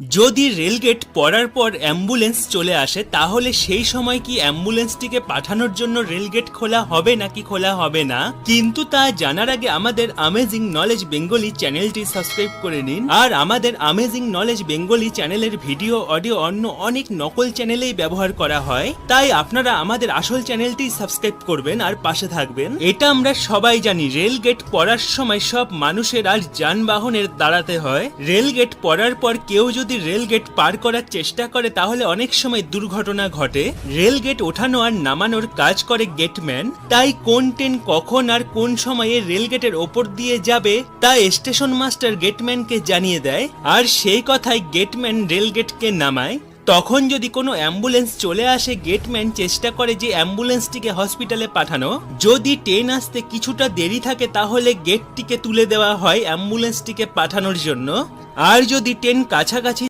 যদি রেলগেট পড়ার পর অ্যাম্বুলেন্স চলে আসে তাহলে সেই সময় কি অ্যাম্বুলেন্সটিকে পাঠানোর জন্য রেলগেট খোলা হবে নাকি খোলা হবে না, কিন্তু তা জানার আগে আমাদের অ্যামেজিং নলেজ বেঙ্গলি চ্যানেলটি সাবস্ক্রাইব করে নিন। আর আমাদের অ্যামেজিং নলেজ বেঙ্গলি চ্যানেলের ভিডিও অডিও অন্য অনেক নকল চ্যানেলেই ব্যবহার করা হয়, তাই আপনারা আমাদের আসল চ্যানেলটি সাবস্ক্রাইব করবেন আর পাশে থাকবেন। এটা আমরা সবাই জানি, রেলগেট পড়ার সময় সব মানুষের আর যানবাহনের দাঁড়াতে হয়। রেলগেট পড়ার পর কেউ যদি রেলগেট পার করার চেষ্টা করে তাহলে অনেক সময় দুর্ঘটনা ঘটে। রেলগেট ওঠানো আর নামানোর কাজ করে গেটম্যান, তাই কোন ট্রেন কখন আর কোন সময়ে রেলগেটের ওপর দিয়ে যাবে তা স্টেশন মাস্টার গেটম্যানকে জানিয়ে দেয়, আর সেই কথাই গেটম্যান রেলগেটকে নামায়। তখন যদি কোনো অ্যাম্বুলেন্স চলে আসে, গেটম্যান চেষ্টা করে যে অ্যাম্বুলেন্সটিকে হসপিটালে পাঠানো। যদি ট্রেন আসতে কিছুটা দেরি থাকে তাহলে গেটটিকে তুলে দেওয়া হয় অ্যাম্বুলেন্সটিকে পাঠানোর জন্য। আর যদি ট্রেন কাছাকাছি